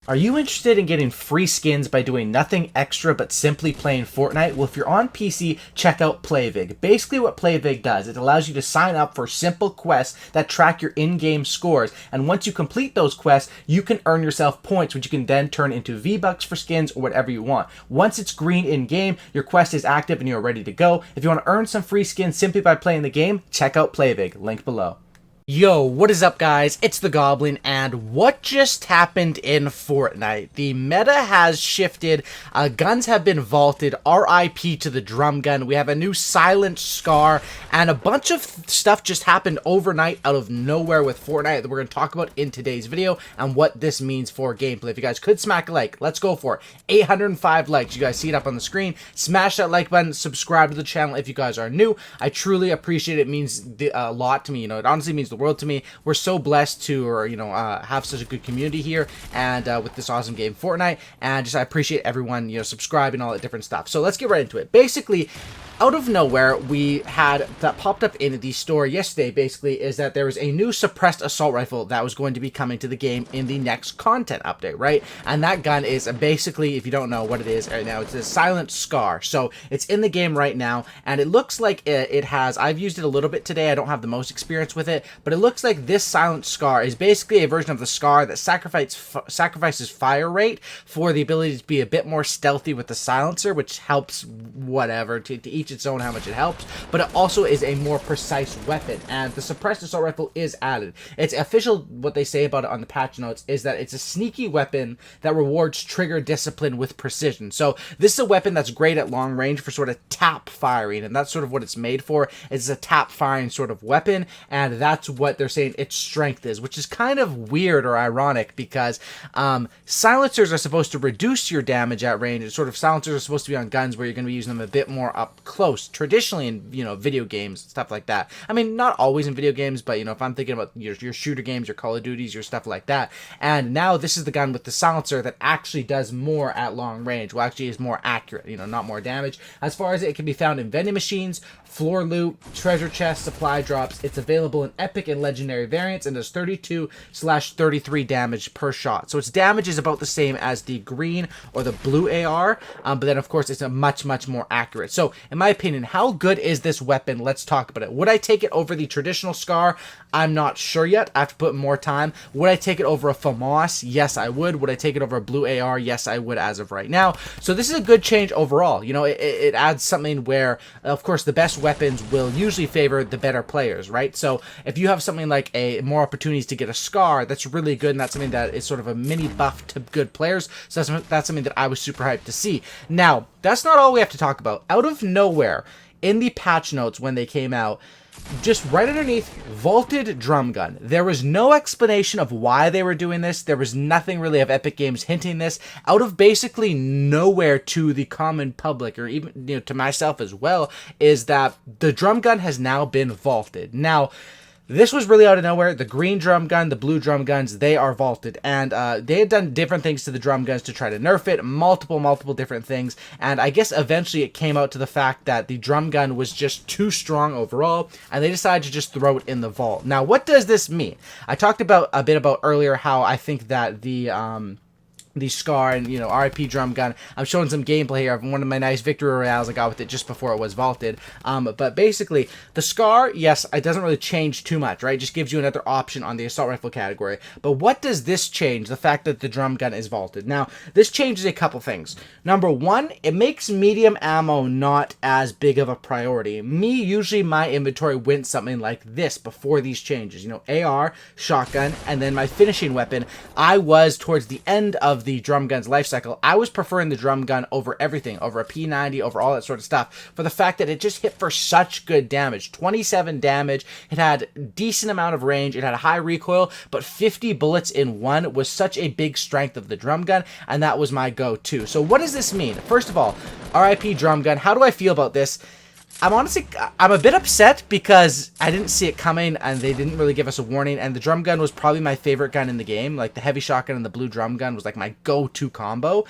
Are you interested in getting free skins by doing nothing extra but simply playing Fortnite? Well, if you're on PC, check out PlayVig. Basically what PlayVig does, it allows you to sign up for simple quests that track your in-game scores. And once you complete those quests, you can earn yourself points, which you can then turn into V-Bucks for skins or whatever you want. Once it's green in-game, your quest is active and you're ready to go. If you want to earn some free skins simply by playing the game, check out PlayVig. Link below. Yo, what is up guys? It's the Goblin, and what just happened in Fortnite? The meta has shifted, guns have been vaulted, RIP to the drum gun, we have a new silent scar, and a bunch of stuff just happened overnight out of nowhere with Fortnite that we're going to talk about in today's video, and what this means for gameplay. If you guys could smack a like, let's go for it. 805 likes, you guys see it up on the screen. Smash that like button, subscribe to the channel if you guys are new. I truly appreciate it. It means a lot to me, you know, it honestly means the world to me. We're so blessed to, have such a good community here, and with this awesome game Fortnite, and just I appreciate everyone, subscribing, all that different stuff. So let's get right into it. Basically, out of nowhere, we had that popped up in the store yesterday, basically, is that there was a new suppressed assault rifle that was going to be coming to the game in the next content update, right? And that gun is basically, if you don't know what it is right now, it's a silent scar. So it's in the game right now, and it looks like it has, I've used it a little bit today, I don't have the most experience with it, but it looks like this silent scar is basically a version of the scar that sacrifices fire rate for the ability to be a bit more stealthy with the silencer, which helps whatever, to each its own how much it helps, but it also is a more precise weapon, and the suppressed assault rifle is added. It's official, what they say about it on the patch notes is that it's a sneaky weapon that rewards trigger discipline with precision. So this is a weapon that's great at long range for sort of tap firing, and that's sort of what it's made for. It's a tap firing sort of weapon, and that's what they're saying its strength is, which is kind of weird or ironic because silencers are supposed to reduce your damage at range, and sort of silencers are supposed to be on guns where you're going to be using them a bit more up close, traditionally in video games, stuff like that. I mean, not always in video games, but if I'm thinking about your shooter games, your Call of Duties, your stuff like that. And now this is the gun with the silencer that actually does more at long range, well, actually is more accurate, not more damage. As far as it can be found in vending machines, floor loot, treasure chests, supply drops. It's available in epic and legendary variants, and does 32/33 damage per shot. So its damage is about the same as the green or the blue AR, but then of course it's a much more accurate. So in my opinion, how good is this weapon? Let's talk about it. Would I take it over the traditional scar? I'm not sure yet. I have to put more time. Would I take it over a FAMAS? Yes, I would. Would I take it over a blue AR? Yes, I would as of right now. So this is a good change overall. It adds something where, of course, the best weapons will usually favor the better players, right? So if you have something like more opportunities to get a scar, that's really good, and that's something that is sort of a mini buff to good players. So that's something that I was super hyped to see. Now, that's not all we have to talk about. Out of nowhere, in the patch notes when they came out, just right underneath, vaulted drum gun. There was no explanation of why they were doing this. There was nothing really of Epic Games hinting this. Out of basically nowhere to the common public, or even to myself as well, is that the drum gun has now been vaulted. Now, this was really out of nowhere. The green drum gun, the blue drum guns, they are vaulted. And they had done different things to the drum guns to try to nerf it. Multiple different things. And I guess eventually it came out to the fact that the drum gun was just too strong overall, and they decided to just throw it in the vault. Now, what does this mean? I talked a bit about earlier how I think that the scar and RIP drum gun. I'm showing some gameplay here of one of my nice victory royales I got with it just before it was vaulted. But basically the scar, yes, it doesn't really change too much, right? It just gives you another option on the assault rifle category. But what does this change? The fact that the drum gun is vaulted. Now, this changes a couple things. Number one, it makes medium ammo not as big of a priority. Usually my inventory went something like this before these changes. AR, shotgun, and then my finishing weapon. I was towards the end of the drum gun's life cycle, I was preferring the drum gun over everything, over a P90, over all that sort of stuff, for the fact that it just hit for such good damage. 27 damage, it had decent amount of range, it had a high recoil, but 50 bullets in one was such a big strength of the drum gun, and that was my go-to. So what does this mean? First of all, RIP drum gun, how do I feel about this? I'm a bit upset because I didn't see it coming and they didn't really give us a warning, and the drum gun was probably my favorite gun in the game. Like the heavy shotgun and the blue drum gun was like my go-to combo.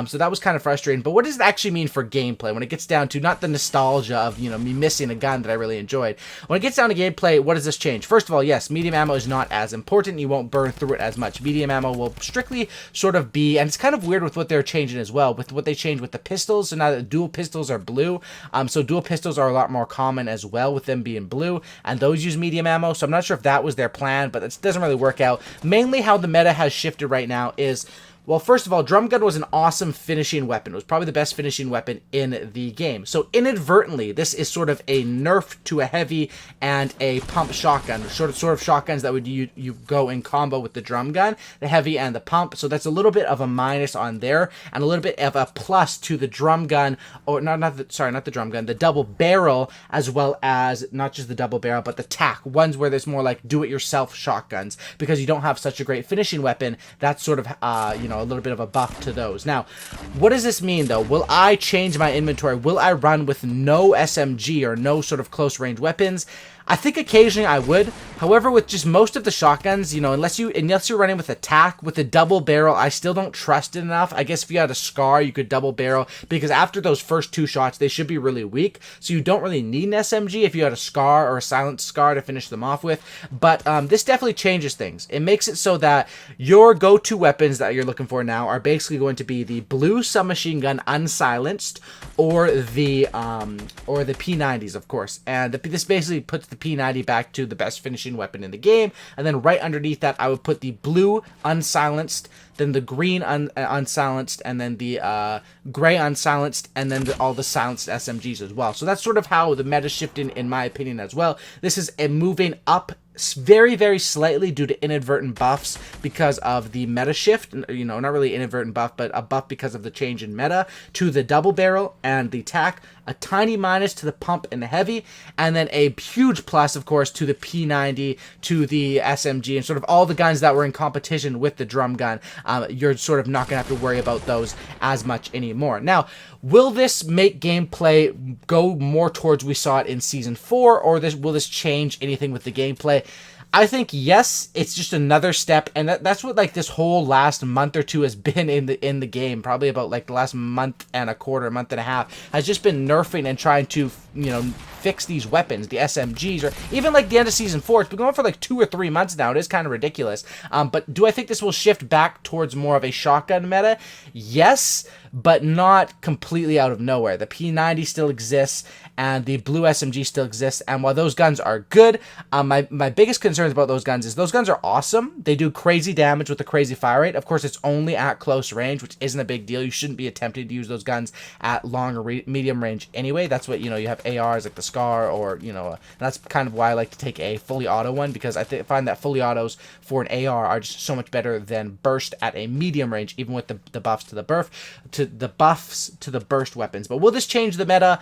So that was kind of frustrating. But what does it actually mean for gameplay when it gets down to not the nostalgia of, you know, me missing a gun that I really enjoyed? When it gets down to gameplay, what does this change? First of all, yes, medium ammo is not as important. You won't burn through it as much. Medium ammo will strictly sort of be, and it's kind of weird with what they're changing as well, with what they changed with the pistols. So now that dual pistols are blue, so dual pistols are a lot more common as well with them being blue, and those use medium ammo. So I'm not sure if that was their plan, but it doesn't really work out. Mainly how the meta has shifted right now is, well, first of all, drum gun was an awesome finishing weapon. It was probably the best finishing weapon in the game. So inadvertently, this is sort of a nerf to a heavy and a pump shotgun. Sort of shotguns that would you go in combo with the drum gun, the heavy and the pump. So that's a little bit of a minus on there, and a little bit of a plus to the drum gun, or not the drum gun, the double barrel, as well as not just the double barrel, but the tack ones where there's more like do-it-yourself shotguns, because you don't have such a great finishing weapon. That's sort of a little bit of a buff to those. Now, what does this mean though? Will I change my inventory? Will I run with no SMG or no sort of close range weapons? I think occasionally I would. However, with just most of the shotguns, you know, unless you're running with a tack, with a double barrel, I still don't trust it enough. I guess if you had a scar, you could double barrel, because after those first two shots, they should be really weak. So you don't really need an SMG if you had a scar or a silent scar to finish them off with. But this definitely changes things. It makes it so that your go-to weapons that you're looking for now are basically going to be the blue submachine gun unsilenced, or the P90s, of course. And this basically puts the P90 back to the best finishing weapon in the game. And then right underneath that, I would put the blue unsilenced, then the green unsilenced, and then the gray unsilenced, and then all the silenced SMGs as well. So that's sort of how the meta shifted, in my opinion, as well. This is a moving up very, very slightly due to inadvertent buffs because of the meta shift. You know, not really inadvertent buff, but a buff because of the change in meta to the double barrel and the tack. A tiny minus to the pump and the heavy, and then a huge plus, of course, to the P90, to the SMG, and sort of all the guns that were in competition with the drum gun. You're sort of not going to have to worry about those as much anymore. Now, will this make gameplay go more towards we saw it in Season 4, or will this change anything with the gameplay? I think yes, it's just another step, and that's what like this whole last month or two has been in the game. Probably about like the last month and a quarter, month and a half, has just been nerfing and trying to, you know, fix these weapons, the SMGs, or even like the end of Season 4. It's been going for like 2 or 3 months now. It is kind of ridiculous. But do I think this will shift back towards more of a shotgun meta? Yes, but not completely out of nowhere. The P90 still exists, and the blue SMG still exists, and while those guns are good, my biggest concerns about those guns is those guns are awesome. They do crazy damage with a crazy fire rate. Of course, it's only at close range, which isn't a big deal. You shouldn't be attempting to use those guns at long or medium range anyway. That's what, you know, you have ARs like the Scar, or, you know, that's kind of why I like to take a fully auto one, because I find that fully autos for an AR are just so much better than burst at a medium range, even with the buffs to the burst weapons. But will this change the meta?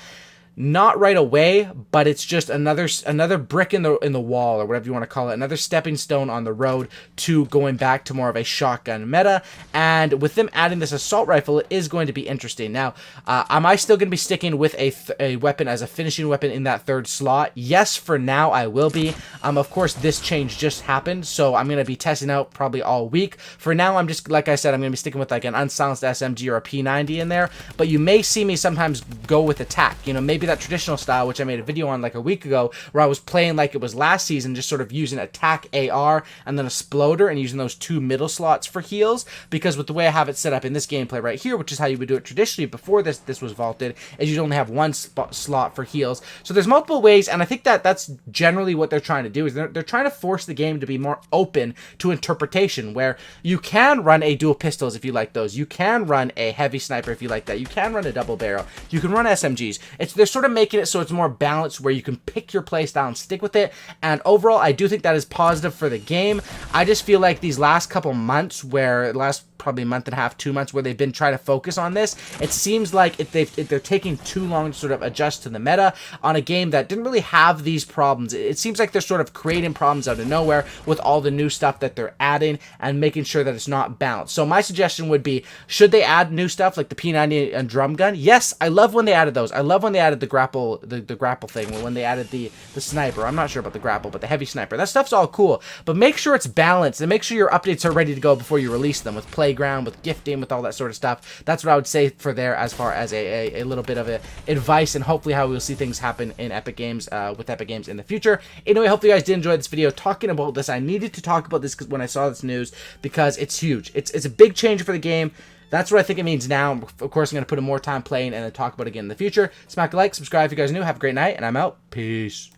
Not right away, but it's just another brick in the wall, or whatever you want to call it, another stepping stone on the road to going back to more of a shotgun meta. And with them adding this assault rifle, it is going to be interesting. Now, am I still going to be sticking with a weapon as a finishing weapon in that third slot? Yes, for now I will be. Of course, this change just happened, so I'm going to be testing out probably all week. For now, I'm just, like I said, I'm going to be sticking with like an unsilenced SMG or a P90 in there, but you may see me sometimes go with attack. You know, maybe that traditional style, which I made a video on like a week ago, where I was playing like it was last season, just sort of using attack, AR, and then a sploder, and using those 2 middle slots for heals, because with the way I have it set up in this gameplay right here, which is how you would do it traditionally before this was vaulted, is you'd only have 1 slot for heals. So there's multiple ways, and I think that's generally what they're trying to do, is they're trying to force the game to be more open to interpretation, where you can run a dual pistols if you like those, you can run a heavy sniper if you like that, you can run a double barrel, you can run SMGs. They're sort of making it so it's more balanced, where you can pick your playstyle and stick with it. And overall, I do think that is positive for the game. I just feel like these last couple months, where the last probably a month and a half, 2 months, where they've been trying to focus on this. It seems like if they're taking too long to sort of adjust to the meta on a game that didn't really have these problems. It seems like they're sort of creating problems out of nowhere with all the new stuff that they're adding and making sure that it's not balanced. So my suggestion would be, should they add new stuff like the P90 and drum gun? Yes, I love when they added those. I love when they added the grapple thing, when they added the sniper. I'm not sure about the grapple, but the heavy sniper. That stuff's all cool, but make sure it's balanced and make sure your updates are ready to go before you release them, with playground, with gifting, with all that sort of stuff. That's what I would say for there, as far as a little bit of advice, and hopefully how we'll see things happen in Epic Games, with Epic Games in the future. Anyway, hopefully you guys did enjoy this video talking about this. I needed to talk about this when I saw this news, because it's huge. It's a big change for the game. That's what I think it means now. Of course, I'm going to put in more time playing and then talk about it again in the future. Smack a like, subscribe if you guys are new. Have a great night, and I'm out. Peace.